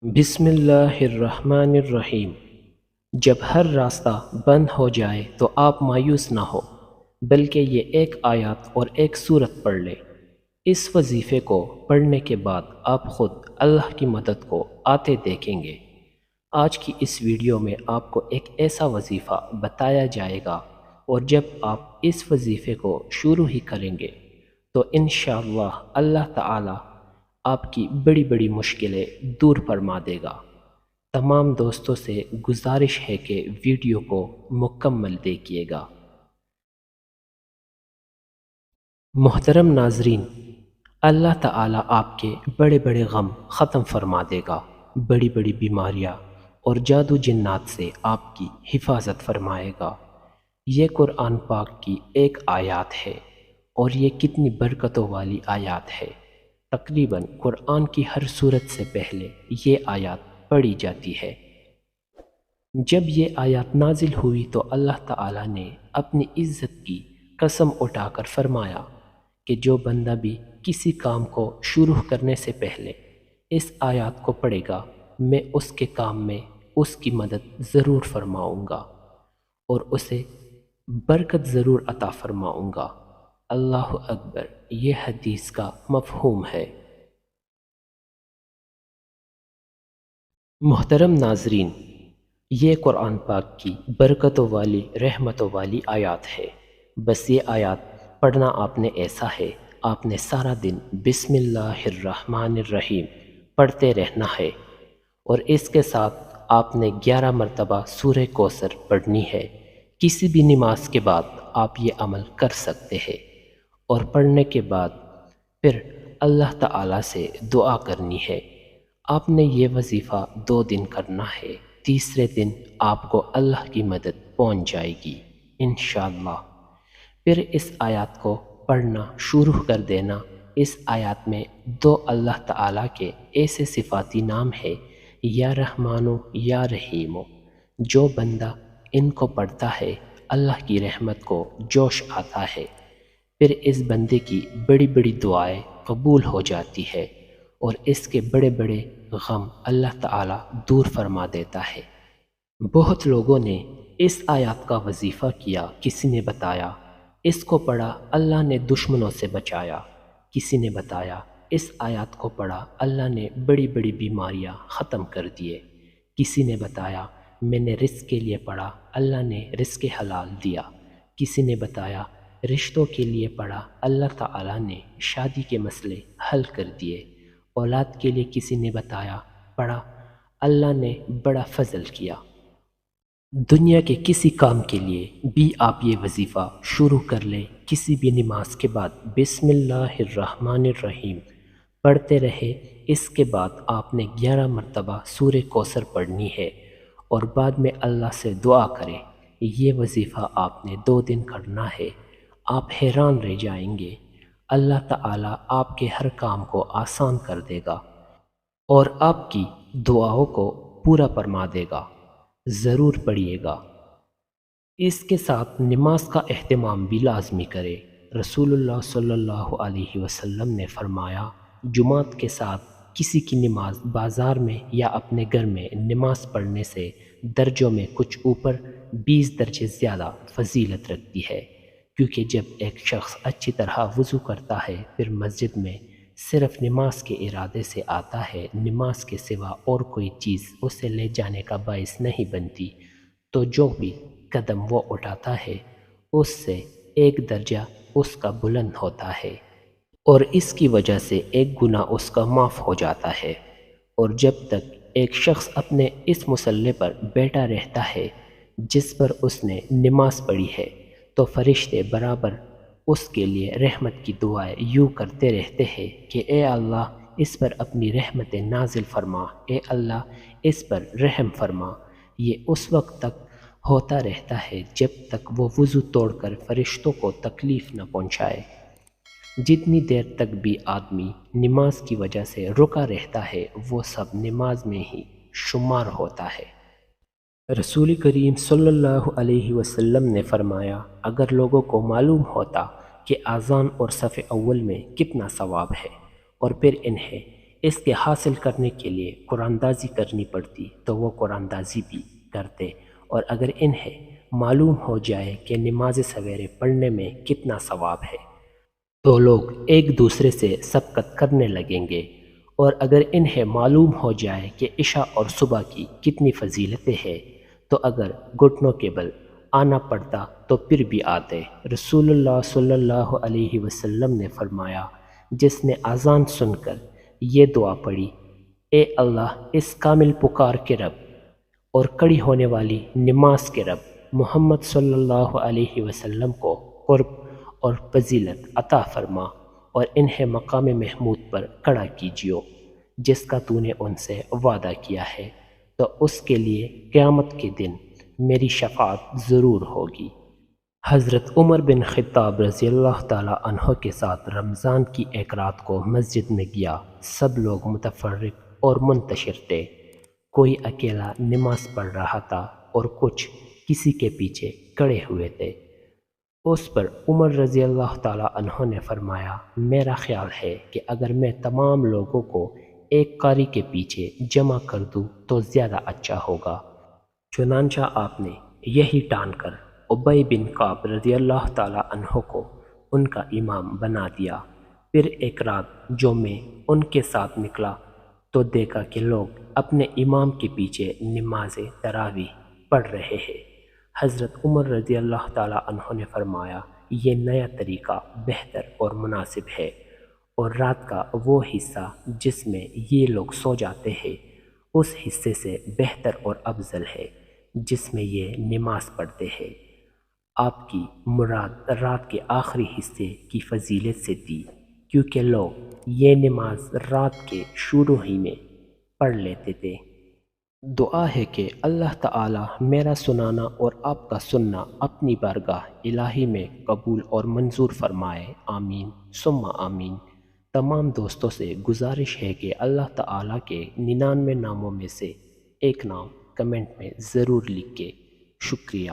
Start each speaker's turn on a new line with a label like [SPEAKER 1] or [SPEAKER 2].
[SPEAKER 1] بسم اللہ الرحمن الرحیم۔ جب ہر راستہ بند ہو جائے تو آپ مایوس نہ ہو، بلکہ یہ ایک آیات اور ایک سورت پڑھ لیں۔ اس وظیفے کو پڑھنے کے بعد آپ خود اللہ کی مدد کو آتے دیکھیں گے۔ آج کی اس ویڈیو میں آپ کو ایک ایسا وظیفہ بتایا جائے گا، اور جب آپ اس وظیفے کو شروع ہی کریں گے تو انشاءاللہ اللہ تعالی آپ کی بڑی بڑی مشکلیں دور فرما دے گا۔ تمام دوستوں سے گزارش ہے کہ ویڈیو کو مکمل دیکھیے گا۔ محترم ناظرین، اللہ تعالیٰ آپ کے بڑے بڑے غم ختم فرما دے گا، بڑی بڑی بیماریاں اور جادو جنات سے آپ کی حفاظت فرمائے گا۔ یہ قرآن پاک کی ایک آیات ہے، اور یہ کتنی برکتوں والی آیات ہے۔ تقریباً قرآن کی ہر سورت سے پہلے یہ آیات پڑھی جاتی ہے۔ جب یہ آیات نازل ہوئی تو اللہ تعالیٰ نے اپنی عزت کی قسم اٹھا کر فرمایا کہ جو بندہ بھی کسی کام کو شروع کرنے سے پہلے اس آیات کو پڑھے گا، میں اس کے کام میں اس کی مدد ضرور فرماؤں گا اور اسے برکت ضرور عطا فرماؤں گا۔ اللہ اکبر، یہ حدیث کا مفہوم ہے۔ محترم ناظرین، یہ قرآن پاک کی برکتوں والی رحمتوں والی آیات ہے۔ بس یہ آیات پڑھنا آپ نے ایسا ہے، آپ نے سارا دن بسم اللہ الرحمن الرحیم پڑھتے رہنا ہے، اور اس کے ساتھ آپ نے 11 مرتبہ سورہ کوثر پڑھنی ہے۔ کسی بھی نماز کے بعد آپ یہ عمل کر سکتے ہیں، اور پڑھنے کے بعد پھر اللہ تعالیٰ سے دعا کرنی ہے۔ آپ نے یہ وظیفہ 2 دن کرنا ہے، تیسرے دن آپ کو اللہ کی مدد پہنچ جائے گی انشاءاللہ۔ پھر اس آیات کو پڑھنا شروع کر دینا۔ اس آیات میں 2 اللہ تعالیٰ کے ایسے صفاتی نام ہے، یا رحمانو یا رحیمو۔ جو بندہ ان کو پڑھتا ہے اللہ کی رحمت کو جوش آتا ہے، پھر اس بندے کی بڑی بڑی دعائیں قبول ہو جاتی ہے، اور اس کے بڑے بڑے غم اللہ تعالیٰ دور فرما دیتا ہے۔ بہت لوگوں نے اس آیات کا وظیفہ کیا، کسی نے بتایا اس کو پڑھا اللہ نے دشمنوں سے بچایا، کسی نے بتایا اس آیات کو پڑھا اللہ نے بڑی بڑی بیماریاں ختم کر دیے، کسی نے بتایا میں نے رزق کے لیے پڑھا اللہ نے رزق حلال دیا، کسی نے بتایا رشتوں کے لیے پڑھا اللہ تعالیٰ نے شادی کے مسئلے حل کر دیے، اولاد کے لیے کسی نے بتایا پڑھا اللہ نے بڑا فضل کیا۔ دنیا کے کسی کام کے لیے بھی آپ یہ وظیفہ شروع کر لیں، کسی بھی نماز کے بعد بسم اللہ الرحمن الرحیم پڑھتے رہے۔ اس کے بعد آپ نے 11 مرتبہ سورہ کوثر پڑھنی ہے، اور بعد میں اللہ سے دعا کریں۔ یہ وظیفہ آپ نے 2 دن کرنا ہے، آپ حیران رہ جائیں گے۔ اللہ تعالیٰ آپ کے ہر کام کو آسان کر دے گا، اور آپ کی دعاؤں کو پورا فرما دے گا۔ ضرور پڑھیے گا۔ اس کے ساتھ نماز کا اہتمام بھی لازمی کرے۔ رسول اللہ صلی اللہ علیہ وسلم نے فرمایا، جمعات کے ساتھ کسی کی نماز بازار میں یا اپنے گھر میں نماز پڑھنے سے درجوں میں کچھ اوپر 20 درجے زیادہ فضیلت رکھتی ہے، کیونکہ جب ایک شخص اچھی طرح وضو کرتا ہے پھر مسجد میں صرف نماز کے ارادے سے آتا ہے، نماز کے سوا اور کوئی چیز اسے لے جانے کا باعث نہیں بنتی، تو جو بھی قدم وہ اٹھاتا ہے اس سے 1 درجہ اس کا بلند ہوتا ہے، اور اس کی وجہ سے ایک گناہ اس کا معاف ہو جاتا ہے۔ اور جب تک ایک شخص اپنے اس مصلی پر بیٹھا رہتا ہے جس پر اس نے نماز پڑھی ہے، تو فرشتے برابر اس کے لیے رحمت کی دعائیں یوں کرتے رہتے ہیں کہ اے اللہ اس پر اپنی رحمت نازل فرما، اے اللہ اس پر رحم فرما۔ یہ اس وقت تک ہوتا رہتا ہے جب تک وہ وضو توڑ کر فرشتوں کو تکلیف نہ پہنچائے۔ جتنی دیر تک بھی آدمی نماز کی وجہ سے رکا رہتا ہے وہ سب نماز میں ہی شمار ہوتا ہے۔ رسول کریم صلی اللہ علیہ وسلم نے فرمایا، اگر لوگوں کو معلوم ہوتا کہ اذان اور صف اول میں کتنا ثواب ہے، اور پھر انہیں اس کے حاصل کرنے کے لیے قرآن دازی کرنی پڑتی تو وہ قرآن دازی بھی کرتے، اور اگر انہیں معلوم ہو جائے کہ نماز سویرے پڑھنے میں کتنا ثواب ہے تو لوگ ایک دوسرے سے سبقت کرنے لگیں گے، اور اگر انہیں معلوم ہو جائے کہ عشاء اور صبح کی کتنی فضیلتیں ہیں تو اگر گھٹنوں کے بل آنا پڑتا تو پھر بھی آتے۔ رسول اللہ صلی اللہ علیہ وسلم نے فرمایا، جس نے اذان سن کر یہ دعا پڑھی، اے اللہ اس کامل پکار کے رب اور کڑی ہونے والی نماز کے رب، محمد صلی اللہ علیہ وسلم کو قرب اور فضیلت عطا فرما اور انہیں مقام محمود پر کھڑا کیجیو جس کا تو نے ان سے وعدہ کیا ہے، تو اس کے لیے قیامت کے دن میری شفاعت ضرور ہوگی۔ حضرت عمر بن خطاب رضی اللہ تعالی عنہ کے ساتھ رمضان کی ایک رات کو مسجد میں گیا۔ سب لوگ متفرق اور منتشر تھے، کوئی اکیلا نماز پڑھ رہا تھا اور کچھ کسی کے پیچھے کھڑے ہوئے تھے۔ اس پر عمر رضی اللہ تعالی عنہ نے فرمایا، میرا خیال ہے کہ اگر میں تمام لوگوں کو ایک قاری کے پیچھے جمع کر دوں تو زیادہ اچھا ہوگا۔ چنانچہ آپ نے یہی ٹان کر ابی بن کعب رضی اللہ تعالی عنہ کو ان کا امام بنا دیا۔ پھر ایک رات جو میں ان کے ساتھ نکلا تو دیکھا کہ لوگ اپنے امام کے پیچھے نماز تراویح پڑھ رہے ہیں۔ حضرت عمر رضی اللہ تعالی عنہ نے فرمایا، یہ نیا طریقہ بہتر اور مناسب ہے، اور رات کا وہ حصہ جس میں یہ لوگ سو جاتے ہیں اس حصے سے بہتر اور افضل ہے جس میں یہ نماز پڑھتے ہیں۔ آپ کی مراد رات کے آخری حصے کی فضیلت سے تھی، کیونکہ لوگ یہ نماز رات کے شروع ہی میں پڑھ لیتے تھے۔ دعا ہے کہ اللہ تعالی میرا سنانا اور آپ کا سننا اپنی بارگاہ الہی میں قبول اور منظور فرمائے، آمین ثم آمین۔ تمام دوستوں سے گزارش ہے کہ اللہ تعالی کے 99 ناموں میں سے ایک نام کمنٹ میں ضرور لکھ کے شکریہ۔